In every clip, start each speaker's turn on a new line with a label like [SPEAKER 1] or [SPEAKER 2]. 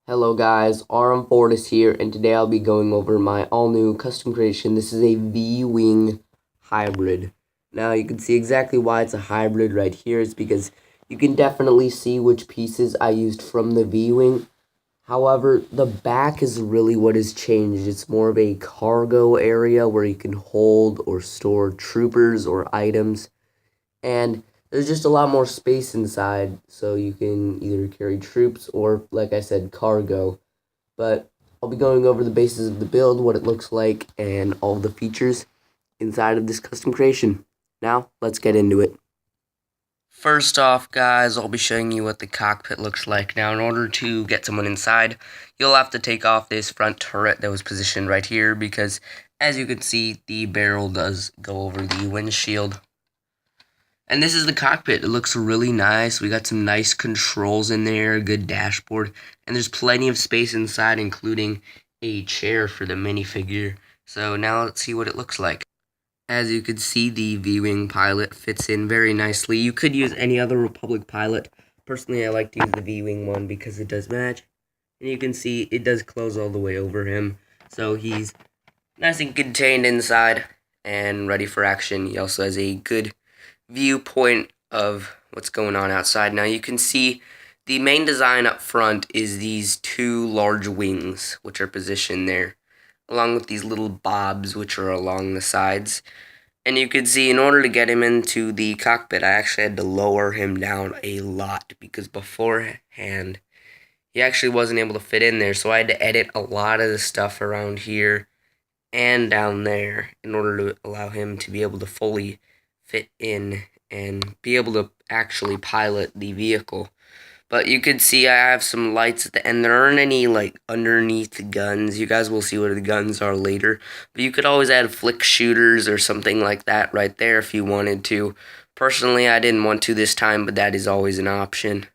[SPEAKER 1] Hello guys, Aurum is here, and today I'll be going over my all-new custom creation. This is a V-Wing hybrid. Now you can see exactly why it's a hybrid right here. It's because you can definitely see which pieces I used from the V-Wing. However, the back is really what has changed. It's more of a cargo area where you can hold or store troopers or items. And there's just a lot more space inside, so you can either carry troops or, like I said, cargo. But I'll be going over the basis of the build, what it looks like, and all the features inside of this custom creation. Now, let's get into it. First off, guys, I'll be showing you what the cockpit looks like. Now, in order to get someone inside, you'll have to take off this front turret that was positioned right here because, as you can see, the barrel does go over the windshield. And this is the cockpit. It looks really nice. We got some nice controls in there, a good dashboard, and there's plenty of space inside, including a chair for the minifigure. So now let's see what it looks like. As you can see, the V-Wing pilot fits in very nicely. You could use any other Republic pilot. Personally, I like to use the V-Wing one because it does match. And you can see it does close all the way over him. So he's nice and contained inside and ready for action. He also has a good viewpoint of what's going on outside. Now you can see the main design up front is these two large wings, which are positioned there, along with these little bobs, which are along the sides. And you can see in order to get him into the cockpit, I actually had to lower him down a lot because beforehand, he actually wasn't able to fit in there. So I had to edit a lot of the stuff around here and down there in order to allow him to be able to fully fit in and be able to actually pilot the vehicle. But you can see I have some lights at the end. There aren't any like underneath the guns. You guys will see what the guns are later. But you could always add flick shooters or something like that right there if you wanted to. Personally, I didn't want to this time, but that is always an option.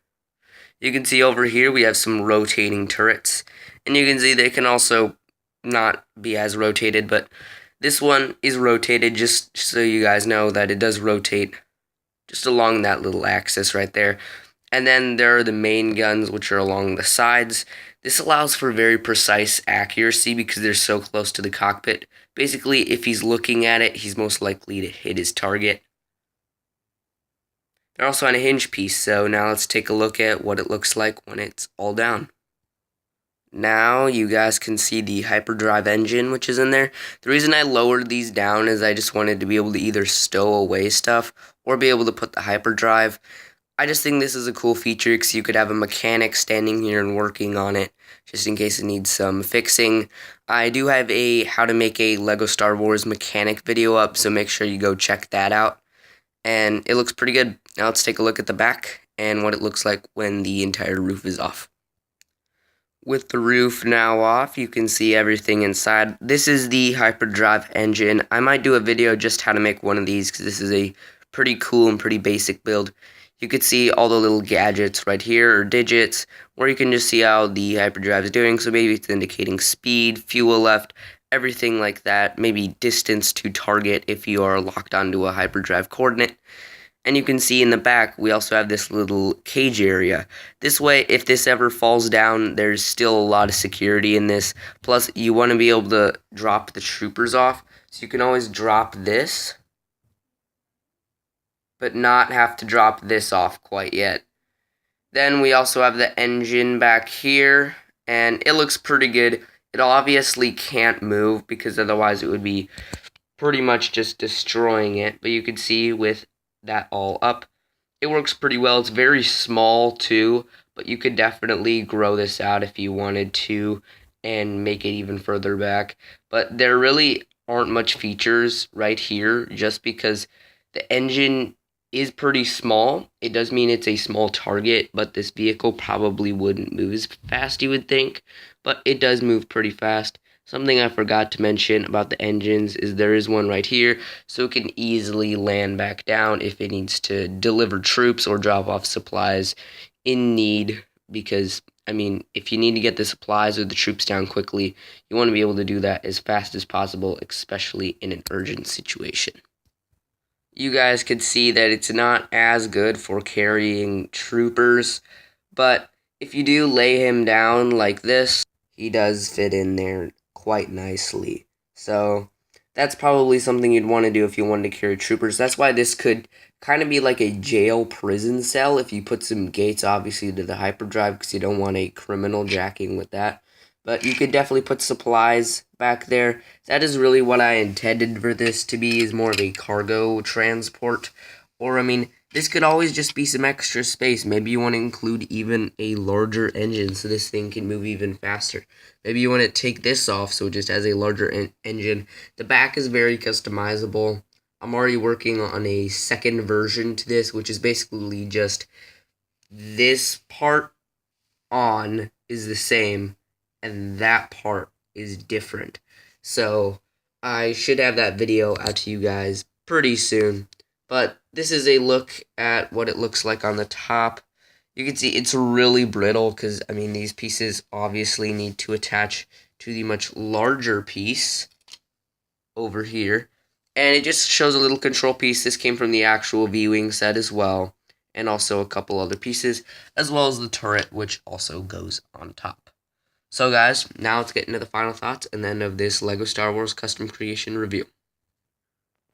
[SPEAKER 1] You can see over here we have some rotating turrets. And you can see they can also not be as rotated, but this one is rotated just so you guys know that it does rotate just along that little axis right there. And then there are the main guns, which are along the sides. This allows for very precise accuracy because they're so close to the cockpit. Basically, if he's looking at it, he's most likely to hit his target. They're also on a hinge piece, so now let's take a look at what it looks like when it's all down. Now you guys can see the hyperdrive engine which is in there. The reason I lowered these down is I just wanted to be able to either stow away stuff or be able to put the hyperdrive. I just think this is a cool feature because you could have a mechanic standing here and working on it just in case it needs some fixing. I do have a how to make a Lego Star Wars mechanic video up, so make sure you go check that out. And it looks pretty good. Now let's take a look at the back and what it looks like when the entire roof is off. With the roof now off, you can see everything inside. This is the hyperdrive engine. I might do a video just how to make one of these because this is a pretty cool and pretty basic build. You could see all the little gadgets right here, or digits, where you can just see how the hyperdrive is doing. So maybe it's indicating speed, fuel left, everything like that. Maybe distance to target if you are locked onto a hyperdrive coordinate. And you can see in the back, we also have this little cage area. This way, if this ever falls down, there's still a lot of security in this. Plus, you want to be able to drop the troopers off. So you can always drop this, but not have to drop this off quite yet. Then we also have the engine back here, and it looks pretty good. It obviously can't move because otherwise it would be pretty much just destroying it. But you can see with that all up, it works pretty well. It's very small too, but you could definitely grow this out if you wanted to and make it even further back. But there really aren't much features right here just because the engine is pretty small. It does mean it's a small target, but this vehicle probably wouldn't move as fast, you would think, but it does move pretty fast. Something I forgot to mention about the engines is there is one right here, so it can easily land back down if it needs to deliver troops or drop off supplies in need, because, I mean, if you need to get the supplies or the troops down quickly, you want to be able to do that as fast as possible, especially in an urgent situation. You guys could see that it's not as good for carrying troopers, but if you do lay him down like this, he does fit in there quite nicely. So that's probably something you'd want to do if you wanted to carry troopers. That's why this could kind of be like a jail prison cell if you put some gates, obviously, to the hyperdrive because you don't want a criminal jacking with that. But you could definitely put supplies back there. That is really what I intended for this to be, is more of a cargo transport. Or, I mean, this could always just be some extra space. Maybe you want to include even a larger engine so this thing can move even faster. Maybe you want to take this off so it just has a larger engine. The back is very customizable. I'm already working on a second version to this, which is basically just this part on is the same and that part is different. So I should have that video out to you guys pretty soon. But this is a look at what it looks like on the top. You can see it's really brittle because, I mean, these pieces obviously need to attach to the much larger piece over here. And it just shows a little control piece. This came from the actual V-Wing set as well. And also a couple other pieces, as well as the turret, which also goes on top. So guys, now let's get into the final thoughts and then of this LEGO Star Wars custom creation review.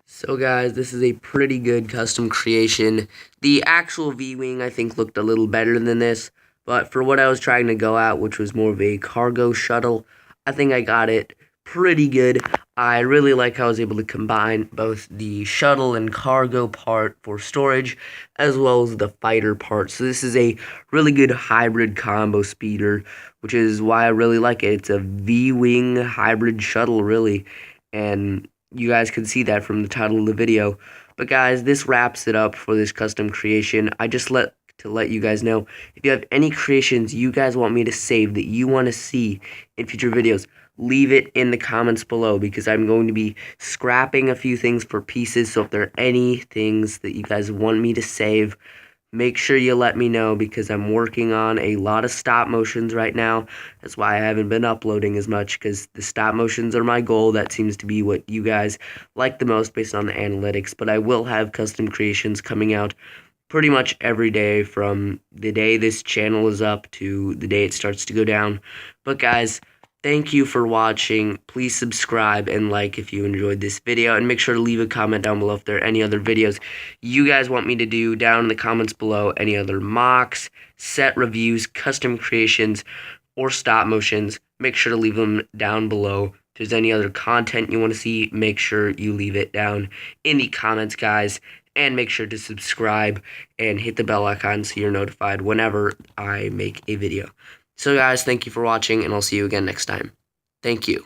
[SPEAKER 1] So guys, this is a pretty good custom creation. The actual V-Wing I think looked a little better than this, but for what I was trying to go at, which was more of a cargo shuttle, I think I got it pretty good. I really like how I was able to combine both the shuttle and cargo part for storage, as well as the fighter part. So this is a really good hybrid combo speeder, which is why I really like it. It's a V-Wing hybrid shuttle, really, and you guys can see that from the title of the video. But guys, this wraps it up for this custom creation. I just let you guys know, if you have any creations you guys want me to save that you want to see in future videos, leave it in the comments below, because I'm going to be scrapping a few things for pieces. So if there are any things that you guys want me to save, make sure you let me know, because I'm working on a lot of stop motions right now. That's why I haven't been uploading as much, because the stop motions are my goal. That seems to be what you guys like the most based on the analytics. But I will have custom creations coming out pretty much every day from the day this channel is up to the day it starts to go down. But guys, thank you for watching. Please subscribe and like if you enjoyed this video, and make sure to leave a comment down below if there are any other videos you guys want me to do down in the comments below. Any other mocks, set reviews, custom creations, or stop motions, make sure to leave them down below. If there's any other content you want to see, make sure you leave it down in the comments, guys. And make sure to subscribe and hit the bell icon so you're notified whenever I make a video. So guys, thank you for watching, and I'll see you again next time. Thank you.